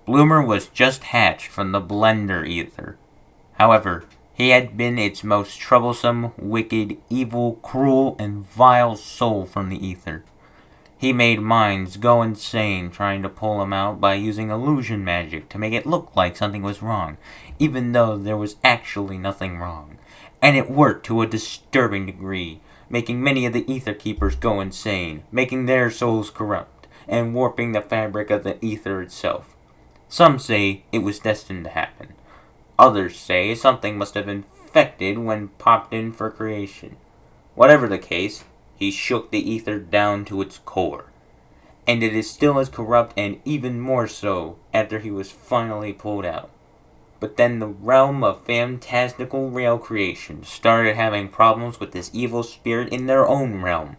Bloomer was just hatched from the blender ether. However, he had been its most troublesome, wicked, evil, cruel, and vile soul from the ether. He made minds go insane trying to pull him out by using illusion magic to make it look like something was wrong, even though there was actually nothing wrong. And it worked to a disturbing degree, making many of the ether keepers go insane, making their souls corrupt, and warping the fabric of the ether itself. Some say it was destined to happen. Others say something must have infected when popped in for creation. Whatever the case, he shook the ether down to its core. And it is still as corrupt and even more so after he was finally pulled out. But then the realm of fantastical rail creation started having problems with this evil spirit in their own realm,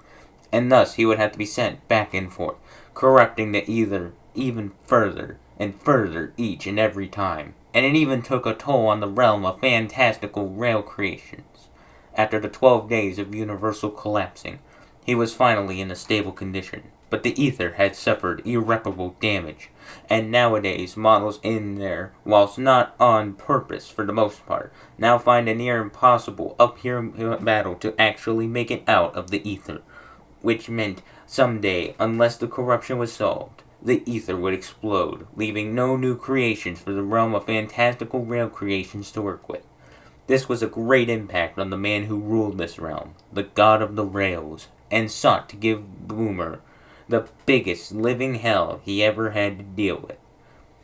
and thus he would have to be sent back and forth, corrupting the ether even further and further each and every time. And it even took a toll on the realm of fantastical rail creations. After the 12 days of universal collapsing, he was finally in a stable condition, but the ether had suffered irreparable damage, and nowadays models in there, whilst not on purpose for the most part, now find a near impossible uphill battle to actually make it out of the ether, which meant someday, unless the corruption was solved, the ether would explode, leaving no new creations for the realm of fantastical rail creations to work with. This was a great impact on the man who ruled this realm, the god of the rails, and sought to give Bloomer the biggest living hell he ever had to deal with.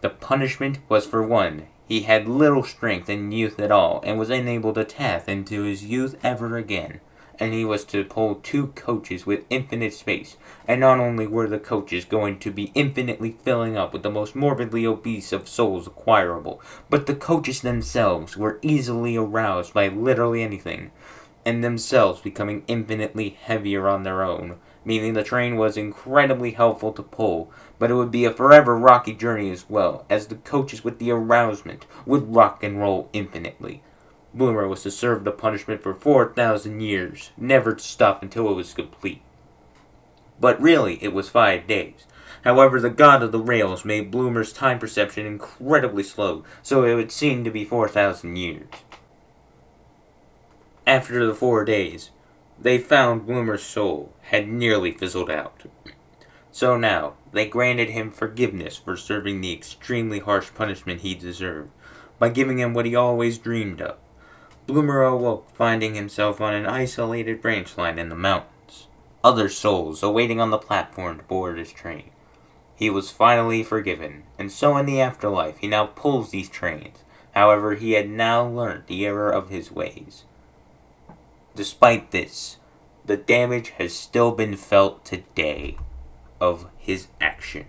The punishment was, for one, he had little strength in youth at all, and was unable to tap into his youth ever again. And he was to pull 2 coaches with infinite space, and not only were the coaches going to be infinitely filling up with the most morbidly obese of souls acquirable, but the coaches themselves were easily aroused by literally anything, and themselves becoming infinitely heavier on their own, meaning the train was incredibly helpful to pull, but it would be a forever rocky journey as well, as the coaches with the arousement would rock and roll infinitely. Bloomer was to serve the punishment for 4,000 years, never to stop until it was complete. But really, it was 5 days. However, the god of the rails made Bloomer's time perception incredibly slow, so it would seem to be 4,000 years. After the 4 days, they found Bloomer's soul had nearly fizzled out. So now, they granted him forgiveness for serving the extremely harsh punishment he deserved, by giving him what he always dreamed of. Bloomer awoke, finding himself on an isolated branch line in the mountains, other souls awaiting on the platform to board his train. He was finally forgiven, and so in the afterlife he now pulls these trains. However, he had now learnt the error of his ways. Despite this, the damage has still been felt today of his action.